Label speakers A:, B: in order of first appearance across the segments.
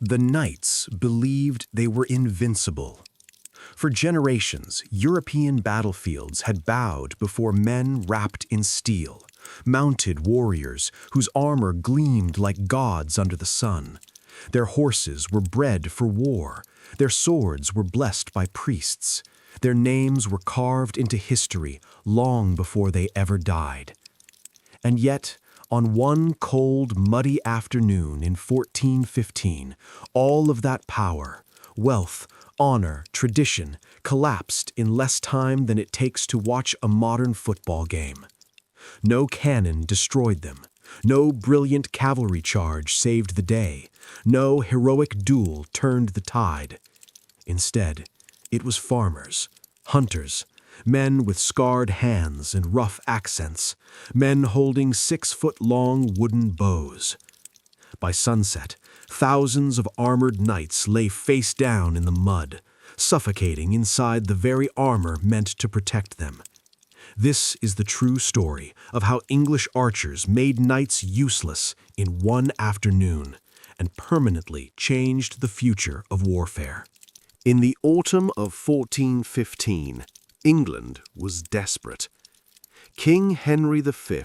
A: The knights believed they were invincible. For generations, European battlefields had bowed before men wrapped in steel, mounted warriors whose armor gleamed like gods under the sun. Their horses were bred for war. Their swords were blessed by priests. Their names were carved into history long before they ever died. And yet, on one cold, muddy afternoon in 1415, all of that power, wealth, honor, tradition, collapsed in less time than it takes to watch a modern football game. No cannon destroyed them. No brilliant cavalry charge saved the day. No heroic duel turned the tide. Instead, it was farmers, hunters, men with scarred hands and rough accents, men holding 6-foot-long wooden bows. By sunset, thousands of armored knights lay face down in the mud, suffocating inside the very armor meant to protect them. This is the true story of how English archers made knights useless in one afternoon and permanently changed the future of warfare. In the autumn of 1415, England was desperate. King Henry V,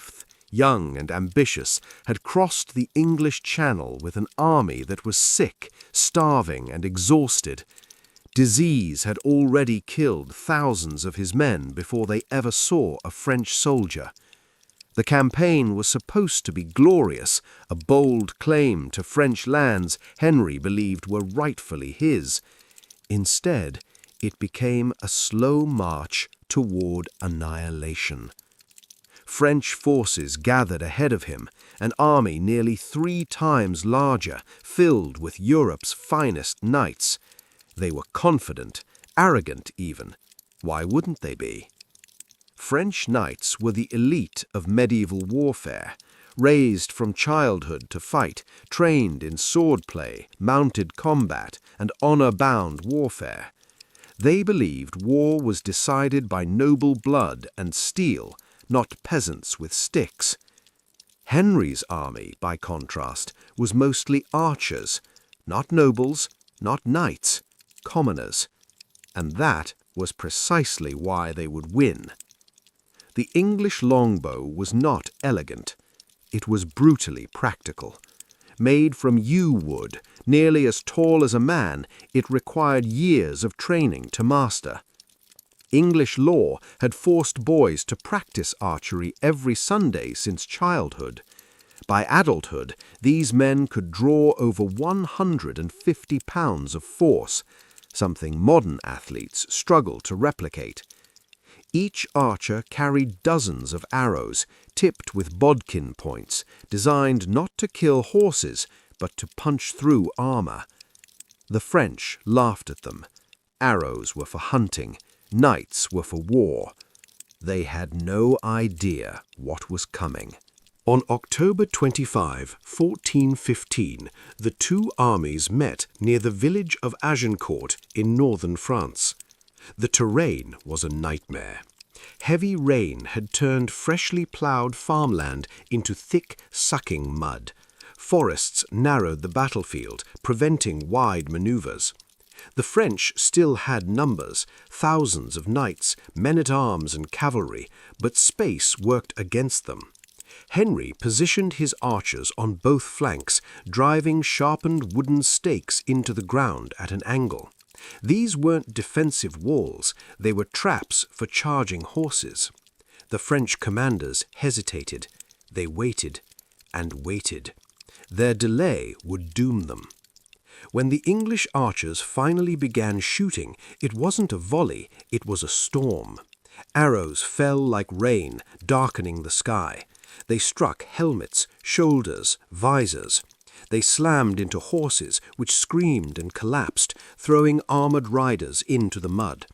A: young and ambitious, had crossed the English Channel with an army that was sick, starving, and exhausted. Disease had already killed thousands of his men before they ever saw a French soldier. The campaign was supposed to be glorious, a bold claim to French lands Henry believed were rightfully his. Instead, it became a slow march toward annihilation. French forces gathered ahead of him, an army nearly 3 times larger, filled with Europe's finest knights. They were confident, arrogant even. Why wouldn't they be? French knights were the elite of medieval warfare, raised from childhood to fight, trained in swordplay, mounted combat, and honor-bound warfare. They believed war was decided by noble blood and steel, not peasants with sticks. Henry's army, by contrast, was mostly archers, not nobles, not knights, commoners. And that was precisely why they would win. The English longbow was not elegant. It was brutally practical. Made from yew wood, nearly as tall as a man, it required years of training to master. English law had forced boys to practice archery every Sunday since childhood. By adulthood, these men could draw over 150 pounds of force, something modern athletes struggle to replicate. Each archer carried dozens of arrows, tipped with bodkin points, designed not to kill horses, but to punch through armor. The French laughed at them. Arrows were for hunting, knights were for war. They had no idea what was coming. On October 25, 1415, the two armies met near the village of Agincourt in northern France. The terrain was a nightmare. Heavy rain had turned freshly ploughed farmland into thick, sucking mud. Forests narrowed the battlefield, preventing wide maneuvers. The French still had numbers, thousands of knights, men-at-arms and cavalry, but space worked against them. Henry positioned his archers on both flanks, driving sharpened wooden stakes into the ground at an angle. These weren't defensive walls, they were traps for charging horses. The French commanders hesitated. They waited and waited. Their delay would doom them. When the English archers finally began shooting, it wasn't a volley, it was a storm. Arrows fell like rain, darkening the sky. They struck helmets, shoulders, visors. They slammed into horses, which screamed and collapsed, throwing armored riders into the mud.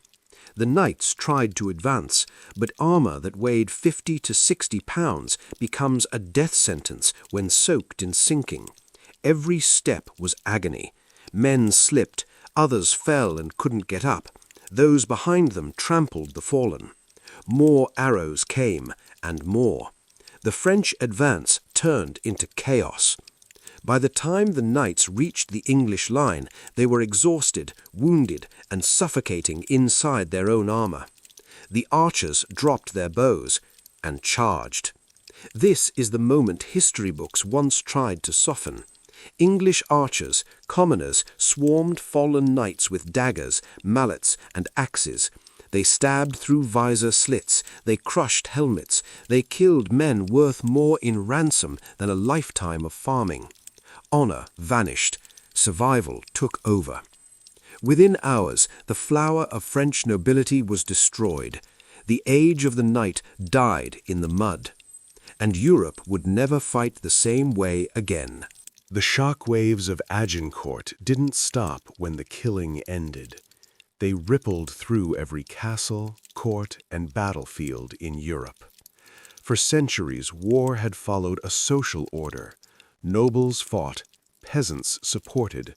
A: The knights tried to advance, but armor that weighed 50 to 60 pounds becomes a death sentence when soaked in sinking. Every step was agony. Men slipped, others fell and couldn't get up. Those behind them trampled the fallen. More arrows came, and more. The French advance turned into chaos.
B: By the time the knights reached the English line, they were exhausted, wounded, and suffocating inside their own armor. The archers dropped their bows and charged. This is the moment history books once tried to soften. English archers, commoners, swarmed fallen knights with daggers, mallets, and axes. They stabbed through visor slits, they crushed helmets, they killed men worth more in ransom than a lifetime of farming. Honor vanished, survival took over. Within hours, the flower of French nobility was destroyed. The age of the knight died in the mud. And Europe would never fight the same way again.
A: The shock waves of Agincourt didn't stop when the killing ended. They rippled through every castle, court, and battlefield in Europe. For centuries, war had followed a social order. Nobles fought, peasants supported.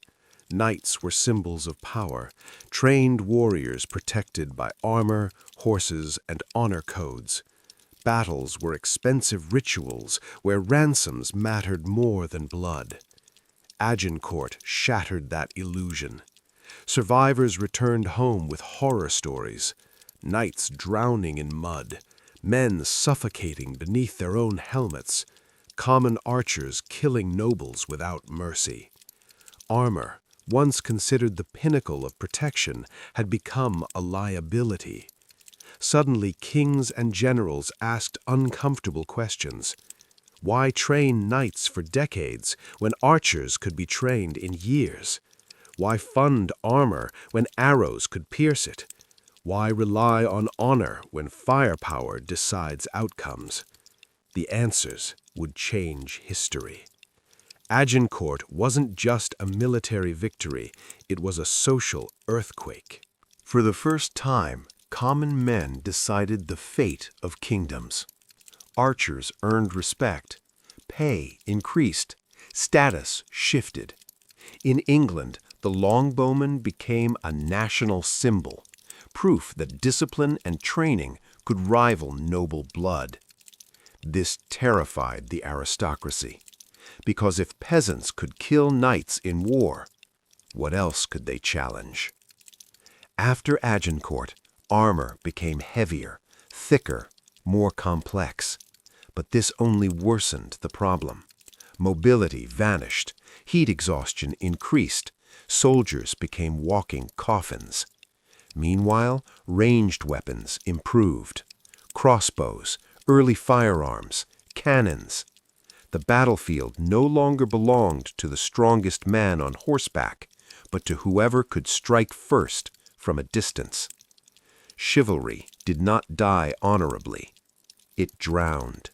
A: Knights were symbols of power, trained warriors protected by armor, horses, and honor codes. Battles were expensive rituals where ransoms mattered more than blood. Agincourt shattered that illusion. Survivors returned home with horror stories. Knights drowning in mud, men suffocating beneath their own helmets, common archers killing nobles without mercy. Armor, once considered the pinnacle of protection, had become a liability. Suddenly, kings and generals asked uncomfortable questions. Why train knights for decades when archers could be trained in years? Why fund armor when arrows could pierce it? Why rely on honor when firepower decides outcomes? The answers would change history. Agincourt wasn't just a military victory, it was a social earthquake. For the first time, common men decided the fate of kingdoms. Archers earned respect, pay increased, status shifted. In England, the longbowman became a national symbol, proof that discipline and training could rival noble blood. This terrified the aristocracy, because if peasants could kill knights in war, what else could they challenge? After Agincourt, armor became heavier, thicker, more complex. But this only worsened the problem. Mobility vanished, heat exhaustion increased, soldiers became walking coffins. Meanwhile, ranged weapons improved. Crossbows, early firearms, cannons. The battlefield no longer belonged to the strongest man on horseback, but to whoever could strike first from a distance. Chivalry did not die honorably. It drowned.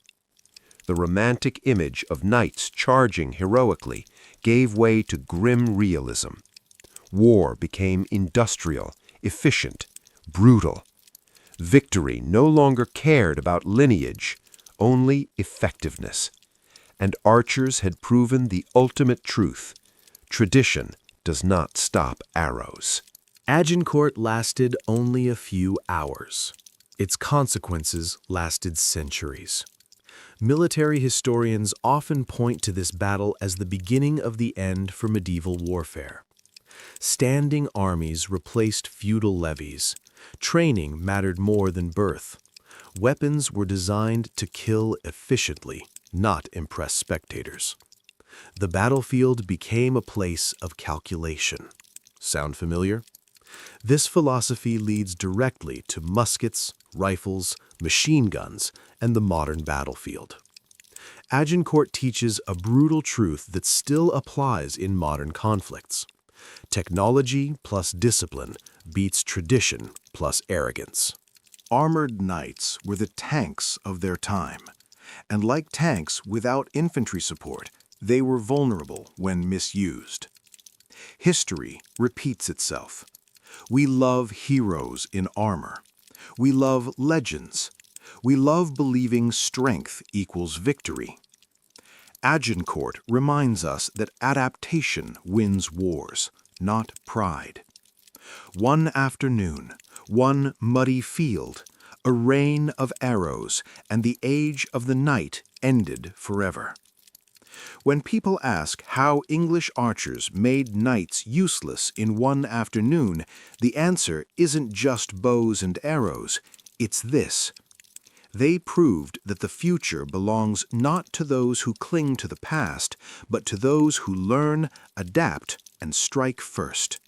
A: The romantic image of knights charging heroically gave way to grim realism. War became industrial, efficient, brutal. Victory no longer cared about lineage, only effectiveness. And archers had proven the ultimate truth. Tradition does not stop arrows. Agincourt lasted only a few hours. Its consequences lasted centuries. Military historians often point to this battle as the beginning of the end for medieval warfare. Standing armies replaced feudal levies. Training mattered more than birth. Weapons were designed to kill efficiently, not impress spectators. The battlefield became a place of calculation. Sound familiar? This philosophy leads directly to muskets, rifles, machine guns, and the modern battlefield. Agincourt teaches a brutal truth that still applies in modern conflicts. Technology plus discipline beats tradition plus arrogance. Armored knights were the tanks of their time, and like tanks without infantry support, they were vulnerable when misused. History repeats itself. We love heroes in armor. We love legends. We love believing strength equals victory. Agincourt reminds us that adaptation wins wars, not pride. One afternoon, one muddy field, a rain of arrows, and the age of the knight ended forever.
C: When people ask how English archers made knights useless in one afternoon, the answer isn't just bows and arrows, it's this. They proved that the future belongs not to those who cling to the past, but to those who learn, adapt, and strike first.